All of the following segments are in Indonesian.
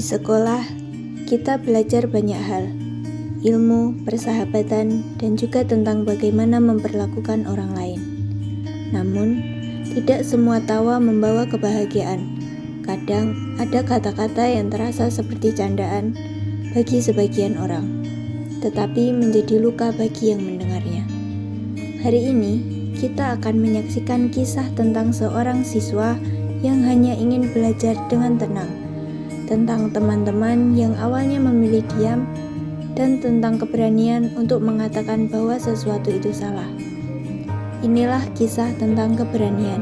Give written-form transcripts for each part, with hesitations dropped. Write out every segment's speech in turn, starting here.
sekolah, kita belajar banyak hal, ilmu, persahabatan, dan juga tentang bagaimana memperlakukan orang lain. Namun, tidak semua tawa membawa kebahagiaan. Kadang ada kata-kata yang terasa seperti candaan bagi sebagian orang, tetapi menjadi luka bagi yang mendengarnya. Hari ini, kita akan menyaksikan kisah tentang seorang siswa yang hanya ingin belajar dengan tenang, tentang teman-teman yang awalnya memilih diam, dan tentang keberanian untuk mengatakan bahwa sesuatu itu salah. Inilah kisah tentang keberanian,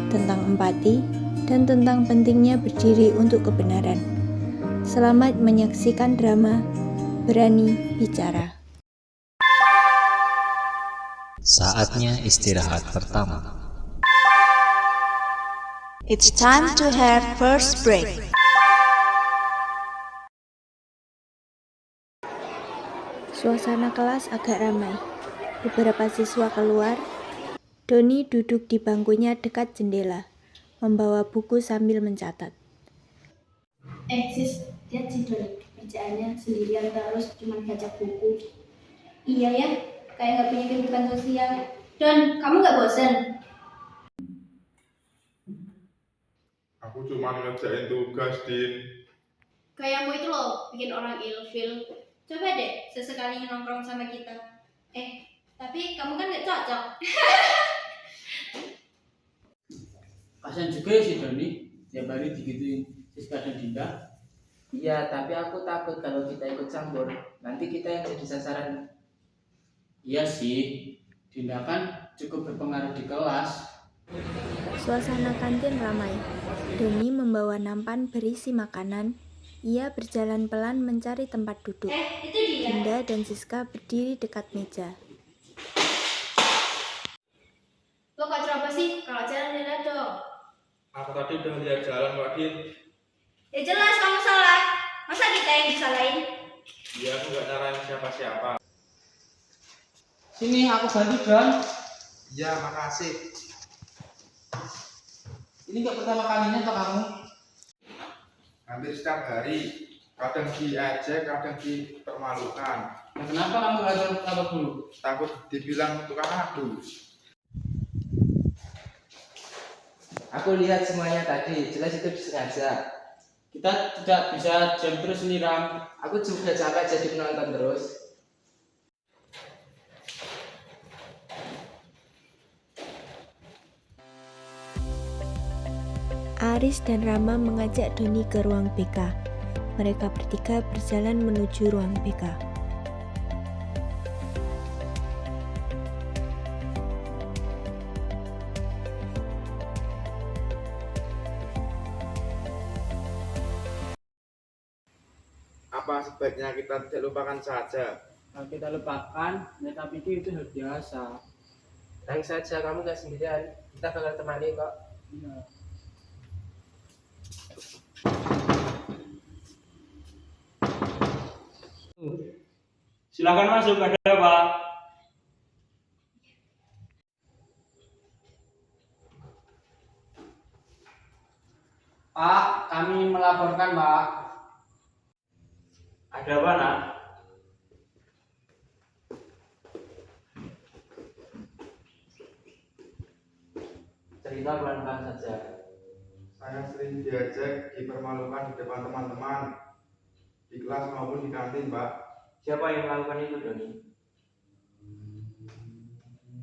tentang empati, dan tentang pentingnya berdiri untuk kebenaran. Selamat menyaksikan drama Berani Bicara. Saatnya istirahat pertama. It's time to have first break. Suasana kelas agak ramai. Beberapa siswa keluar. Doni duduk di bangkunya dekat jendela, membawa buku sambil mencatat. Sis, lihat si Doni, kerjaannya sendirian terus cuma baca buku. Iya ya, kayak nggak punya kehidupan sosial. Don, kamu nggak bosan? Aku cuma ngerjain tugas, Din. Kayakmu itu loh, bikin orang ilfil. Coba deh, sesekali nongkrong sama kita. Tapi kamu kan nggak cocok. Kasian juga ya si Doni, tiap hari digituin Siska dan Dinda. Iya, tapi aku takut kalau kita ikut campur, nanti kita yang jadi sasaran. Iya sih, Dinda kan cukup berpengaruh di kelas. Suasana kantin ramai. Doni membawa nampan berisi makanan. Ia berjalan pelan mencari tempat duduk. Itu dia. Dinda dan Siska berdiri dekat meja. Lo kok cerapa sih? Kalau jalan lihat dong. Aku tadi udah lihat jalan, Pak Din. Ya jelas kamu salah. Masa kita yang disalahin? Iya, aku nggak nyaranin siapa-siapa. Sini aku bantu Don. Iya, makasih. Ini nggak pertama kalinya toh kamu? Hampir setiap hari. Kadang diejek, kadang dipermalukan. Nah, kenapa kamu nggak lapor dulu? Takut dibilang tukang adu. Aku lihat semuanya tadi, jelas itu disengaja. Kita tidak bisa diam terus nih Ram. Aku juga capek jadi penonton terus. Aris dan Rama mengajak Doni ke ruang BK. Mereka bertiga berjalan menuju ruang BK. Apa sebaiknya kita tidak lupakan saja? Kalau kita lupakan, mereka pikir itu hal biasa. Tenang saja, kamu gak sendirian. Kita bakal temani kok. Iya. Silakan masuk, ada apa? Pak, kami melaporkan Pak. Ada apa, Nak? Cerita pelan-pelan saja. Saya sering diejek, dipermalukan di depan teman-teman. Di kelas maupun di kantin, Pak. Siapa yang melakukan itu, Doni?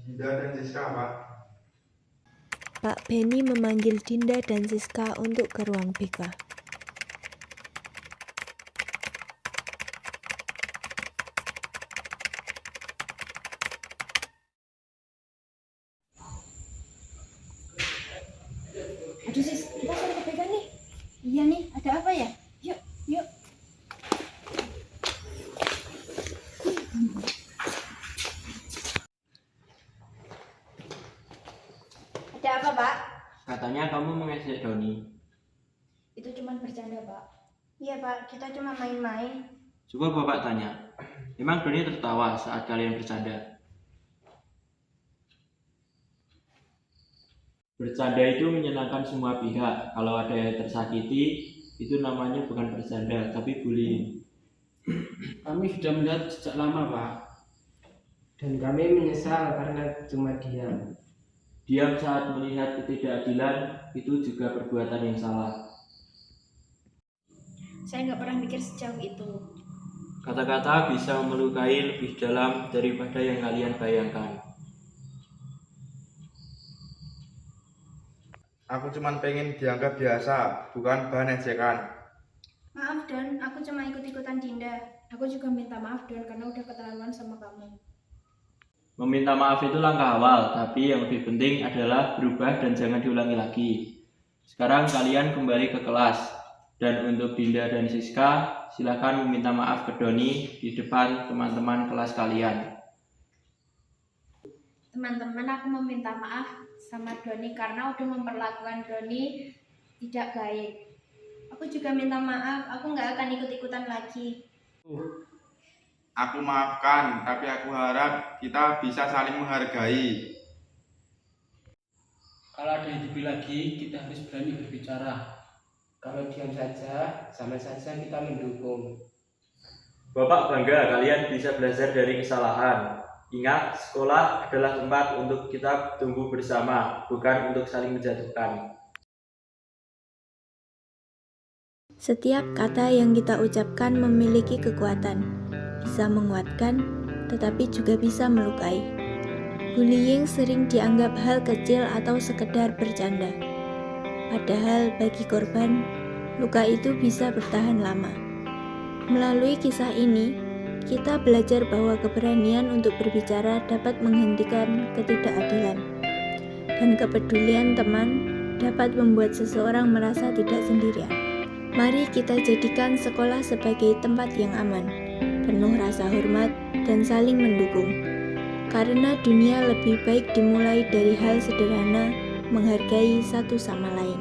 Dinda dan Siska, Pak. Pak Benny memanggil Dinda dan Siska untuk ke ruang BK. Aduh sis, kita sering kepegang nih. Iya nih, ada apa ya? Yuk. Ada apa Pak? Katanya kamu mengejek Doni. Itu cuma bercanda Pak. Iya Pak, kita cuma main-main. Coba Bapak tanya, emang Doni tertawa saat kalian bercanda? Bercanda itu menyenangkan semua pihak. Kalau ada yang tersakiti, Itu namanya bukan bercanda, tapi bullying. Kami sudah melihat sejak lama, Pak. Dan kami menyesal karena cuma diam. Diam saat melihat ketidakadilan itu juga perbuatan yang salah. Saya nggak pernah mikir sejauh itu. Kata-kata bisa melukai lebih dalam daripada yang kalian bayangkan. Aku cuma pengen dianggap biasa, bukan bahan ejekan. Maaf Don, aku cuma ikut-ikutan Dinda. Aku juga minta maaf Don karena udah keterlaluan sama kamu. Meminta maaf itu langkah awal, tapi yang lebih penting adalah berubah dan jangan diulangi lagi. Sekarang kalian kembali ke kelas. Dan untuk Dinda dan Siska, silakan meminta maaf ke Doni di depan teman-teman kelas kalian. Teman-teman, aku meminta maaf sama Doni karena udah memperlakukan Doni tidak baik. Aku juga minta maaf, aku nggak akan ikut-ikutan lagi. Aku maafkan, tapi aku harap kita bisa saling menghargai. Kalau ada yang lebih lagi, kita harus berani berbicara. Kalau diam saja, sama saja kita mendukung. Bapak bangga kalian bisa belajar dari kesalahan. Ingat, sekolah adalah tempat untuk kita tumbuh bersama, bukan untuk saling menjatuhkan. Setiap kata yang kita ucapkan memiliki kekuatan, bisa menguatkan, tetapi juga bisa melukai. Bullying sering dianggap hal kecil atau sekedar bercanda. Padahal bagi korban, luka itu bisa bertahan lama. Melalui kisah ini, kita belajar bahwa keberanian untuk berbicara dapat menghentikan ketidakadilan. Dan kepedulian teman dapat membuat seseorang merasa tidak sendirian. Mari kita jadikan sekolah sebagai tempat yang aman, penuh rasa hormat dan saling mendukung. Karena dunia lebih baik dimulai dari hal sederhana, menghargai satu sama lain.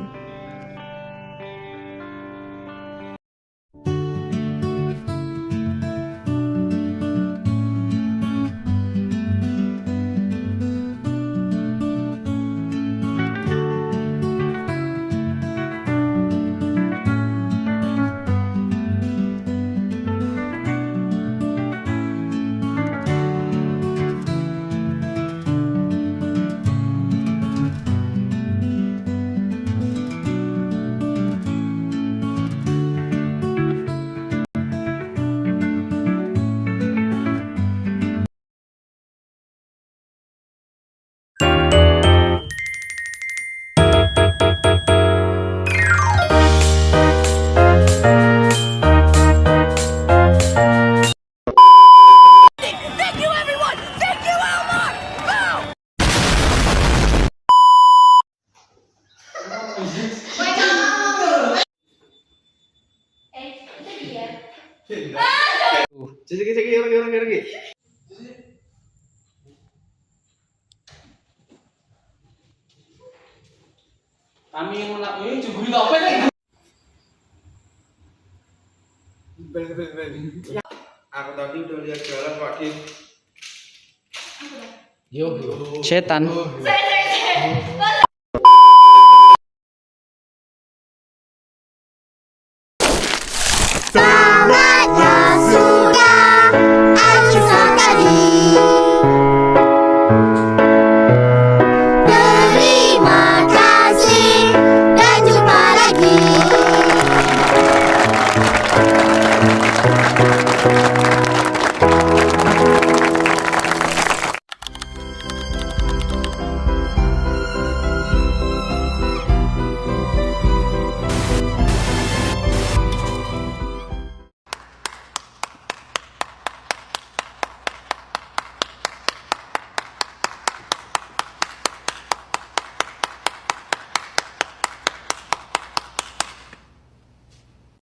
Segi. Kami yang melakukan juga apa nih? Aku tadi udah lihat jalan Pak Dik. Yo, setan. Saya.